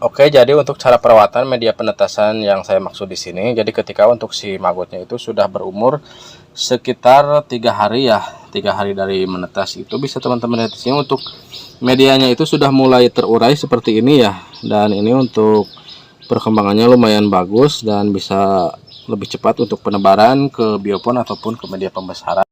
Oke, jadi untuk cara perawatan media penetasan yang saya maksud di sini, jadi ketika untuk si magotnya itu sudah berumur sekitar 3 hari ya, 3 hari dari menetas itu bisa teman-teman lihat di sini untuk medianya itu sudah mulai terurai seperti ini ya, dan ini untuk perkembangannya lumayan bagus dan bisa lebih cepat untuk penebaran ke biopon ataupun ke media pembesaran.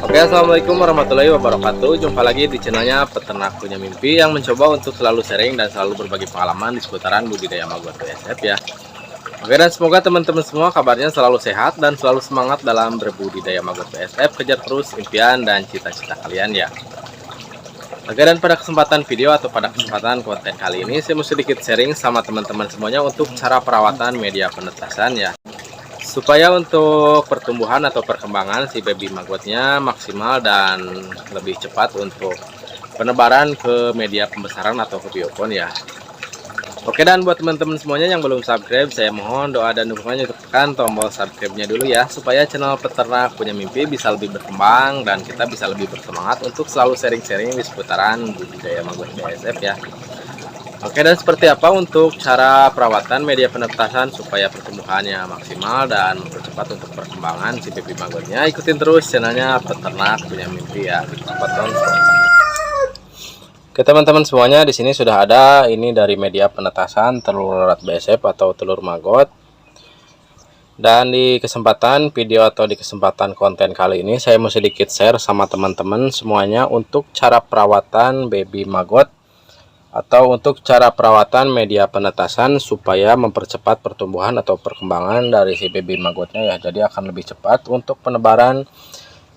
Oke, assalamualaikum warahmatullahi wabarakatuh. Jumpa lagi di channelnya Peternak Punya Mimpi yang mencoba untuk selalu sharing dan selalu berbagi pengalaman di seputaran budidaya maggot BSF ya. Oke, dan semoga teman-teman semua kabarnya selalu sehat dan selalu semangat dalam berbudidaya maggot BSF. Kejar terus impian dan cita-cita kalian ya. Oke, dan pada kesempatan video atau pada kesempatan konten kali ini saya mau sedikit sharing sama teman-teman semuanya untuk cara perawatan media penetasan ya, supaya untuk pertumbuhan atau perkembangan si baby maggotnya maksimal dan lebih cepat untuk penebaran ke media pembesaran atau ke biopon ya. Oke, dan buat teman-teman semuanya yang belum subscribe, saya mohon doa dan dukungannya untuk tekan tombol subscribe-nya dulu ya, supaya channel Peternak Punya Mimpi bisa lebih berkembang dan kita bisa lebih bersemangat untuk selalu sharing-sharing di seputaran budidaya maggot BSF ya. Oke, dan seperti apa untuk cara perawatan media penetasan supaya pertumbuhannya maksimal dan mempercepat untuk perkembangan si baby maggotnya? Ikutin terus channelnya Peternak Punya Mimpi ya. Oke teman-teman semuanya, di sini sudah ada ini dari media penetasan telur rat BSF atau telur maggot. Dan di kesempatan video atau di kesempatan konten kali ini saya mau sedikit share sama teman-teman semuanya untuk cara perawatan baby maggot atau untuk cara perawatan media penetasan supaya mempercepat pertumbuhan atau perkembangan dari si baby maggotnya ya. Jadi akan lebih cepat untuk penebaran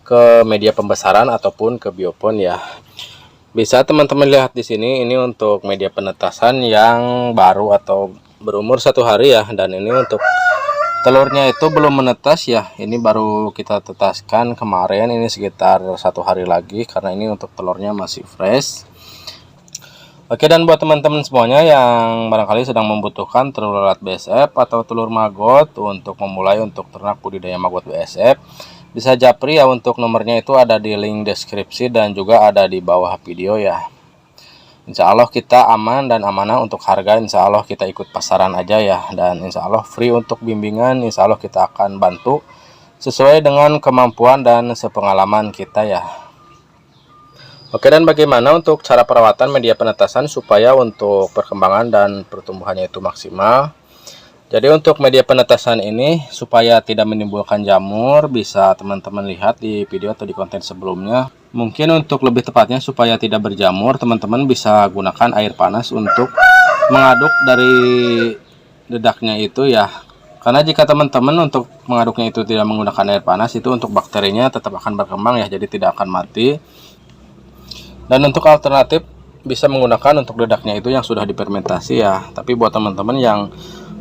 ke media pembesaran ataupun ke biopon ya. Bisa teman-teman lihat di sini, ini untuk media penetasan yang baru atau berumur 1 hari ya, dan ini untuk telurnya itu belum menetas ya. Ini baru kita tetaskan kemarin, ini sekitar 1 hari lagi karena ini untuk telurnya masih fresh. Oke, dan buat teman-teman semuanya yang barangkali sedang membutuhkan telur rat BSF atau telur maggot untuk memulai untuk ternak budidaya maggot BSF, bisa japri ya. Untuk nomornya itu ada di link deskripsi dan juga ada di bawah video ya. Insya Allah kita aman dan amanah untuk harga, insya Allah kita ikut pasaran aja ya, dan insya Allah free untuk bimbingan, insya Allah kita akan bantu sesuai dengan kemampuan dan sepengalaman kita ya. Oke, dan bagaimana untuk cara perawatan media penetasan supaya untuk perkembangan dan pertumbuhannya itu maksimal? Jadi untuk media penetasan ini supaya tidak menimbulkan jamur, bisa teman-teman lihat di video atau di konten sebelumnya. Mungkin untuk lebih tepatnya supaya tidak berjamur, teman-teman bisa gunakan air panas untuk mengaduk dari dedaknya itu ya. Karena jika teman-teman untuk mengaduknya itu tidak menggunakan air panas, itu untuk bakterinya tetap akan berkembang ya, jadi tidak akan mati. Dan untuk alternatif bisa menggunakan untuk dedaknya itu yang sudah difermentasi ya. Tapi buat teman-teman yang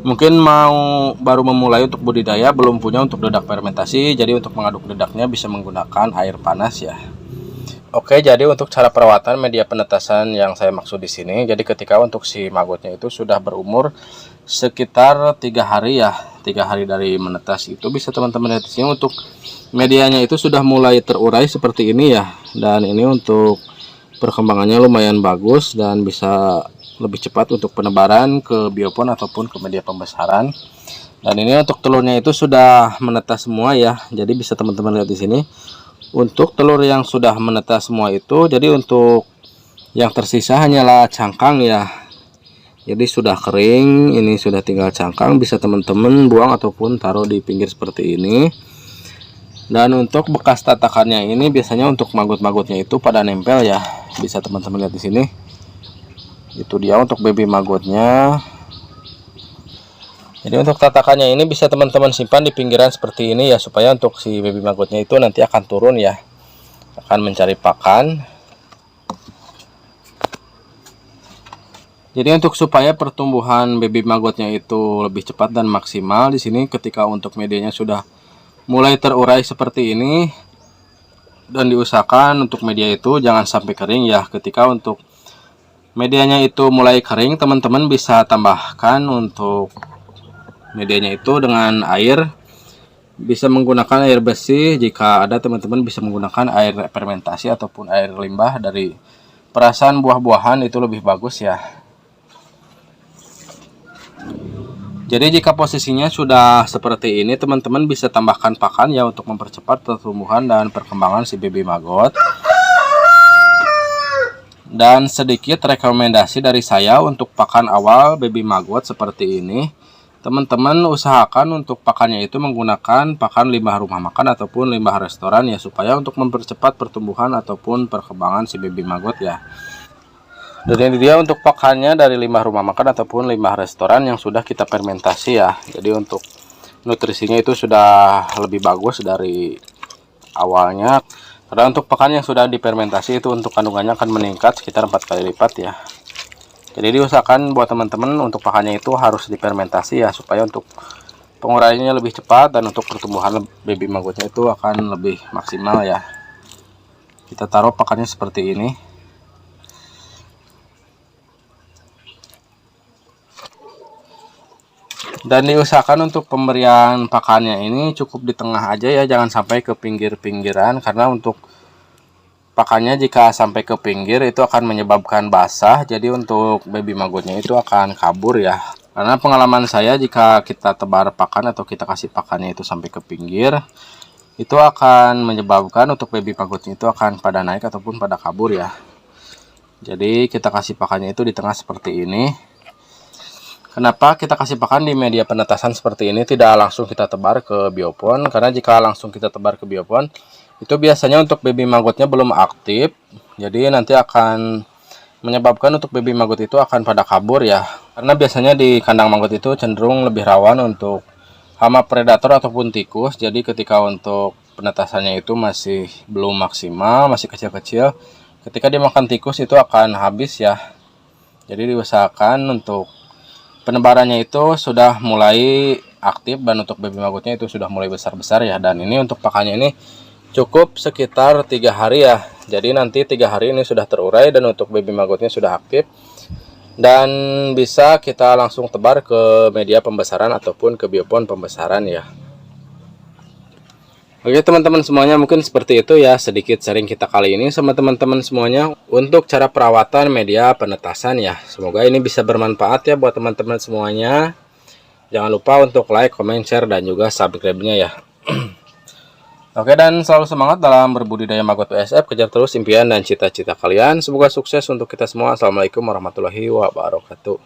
mungkin mau baru memulai untuk budidaya, belum punya untuk dedak fermentasi, jadi untuk mengaduk dedaknya bisa menggunakan air panas ya. Oke, jadi untuk cara perawatan media penetasan yang saya maksud di sini, jadi ketika untuk si maggotnya itu sudah berumur sekitar 3 hari ya, 3 hari dari menetas itu bisa teman-teman lihat di sini untuk medianya itu sudah mulai terurai seperti ini ya. Dan ini untuk perkembangannya lumayan bagus dan bisa lebih cepat untuk penebaran ke biopon ataupun ke media pembesaran. Dan ini untuk telurnya itu sudah menetas semua ya. Jadi bisa teman-teman lihat di sini untuk telur yang sudah menetas semua itu. Jadi untuk yang tersisa hanyalah cangkang ya. Jadi sudah kering, ini sudah tinggal cangkang, bisa teman-teman buang ataupun taruh di pinggir seperti ini. Dan untuk bekas tatakannya ini biasanya untuk maggot-maggotnya itu pada nempel ya. Bisa teman-teman lihat di sini. Itu dia untuk baby maggotnya. Jadi untuk tatakannya ini bisa teman-teman simpan di pinggiran seperti ini ya, supaya untuk si baby maggotnya itu nanti akan turun ya, akan mencari pakan. Jadi untuk supaya pertumbuhan baby maggotnya itu lebih cepat dan maksimal, di sini ketika untuk medianya sudah mulai terurai seperti ini, dan diusahakan untuk media itu jangan sampai kering ya. Ketika untuk medianya itu mulai kering, teman-teman bisa tambahkan untuk medianya itu dengan air Bisa menggunakan air bersih, jika ada teman-teman bisa menggunakan air fermentasi ataupun air limbah dari perasan buah-buahan, itu lebih bagus ya. Jadi jika posisinya sudah seperti ini, teman-teman bisa tambahkan pakan ya untuk mempercepat pertumbuhan dan perkembangan si baby maggot. Dan sedikit rekomendasi dari saya untuk pakan awal baby maggot seperti ini. Teman-teman usahakan untuk pakannya itu menggunakan pakan limbah rumah makan ataupun limbah restoran ya, supaya untuk mempercepat pertumbuhan ataupun perkembangan si baby maggot ya. Dan ini dia untuk pakannya dari limbah rumah makan ataupun limbah restoran yang sudah kita fermentasi ya. Jadi untuk nutrisinya itu sudah lebih bagus dari awalnya. Karena untuk pakan yang sudah difermentasi itu untuk kandungannya akan meningkat sekitar 4 kali lipat ya. Jadi diusahakan buat teman-teman untuk pakannya itu harus difermentasi ya, supaya untuk penguraiannya lebih cepat dan untuk pertumbuhan baby maggotnya itu akan lebih maksimal ya. Kita taruh pakannya seperti ini. Dan diusahakan untuk pemberian pakannya ini cukup di tengah aja ya, jangan sampai ke pinggir-pinggiran, karena untuk pakannya jika sampai ke pinggir itu akan menyebabkan basah. Jadi untuk baby maggotnya itu akan kabur ya. Karena pengalaman saya, jika kita tebar pakan atau kita kasih pakannya itu sampai ke pinggir, itu akan menyebabkan untuk baby maggotnya itu akan pada naik ataupun pada kabur ya. Jadi kita kasih pakannya itu di tengah seperti ini. Kenapa kita kasih pakan di media penetasan seperti ini, tidak langsung kita tebar ke biopon? Karena jika langsung kita tebar ke biopon, itu biasanya untuk baby maggotnya belum aktif. Jadi nanti akan menyebabkan untuk baby maggot itu akan pada kabur ya. Karena biasanya di kandang maggot itu cenderung lebih rawan untuk hama predator ataupun tikus. Jadi ketika untuk penetasannya itu masih belum maksimal, masih kecil-kecil, ketika dimakan tikus itu akan habis ya. Jadi diusahakan untuk penebarannya itu sudah mulai aktif dan untuk baby maggotnya itu sudah mulai besar-besar ya. Dan ini untuk pakannya ini cukup sekitar 3 hari ya. Jadi nanti 3 hari ini sudah terurai dan untuk baby maggotnya sudah aktif, dan bisa kita langsung tebar ke media pembesaran ataupun ke biopon pembesaran ya. Oke teman-teman semuanya, mungkin seperti itu ya sedikit sharing kita kali ini sama teman-teman semuanya untuk cara perawatan media penetasan ya. Semoga ini bisa bermanfaat ya buat teman-teman semuanya. Jangan lupa untuk like, comment, share, dan juga subscribe-nya ya. Oke, dan selalu semangat dalam berbudidaya maggot BSF. Kejar terus impian dan cita-cita kalian. Semoga sukses untuk kita semua. Assalamualaikum warahmatullahi wabarakatuh.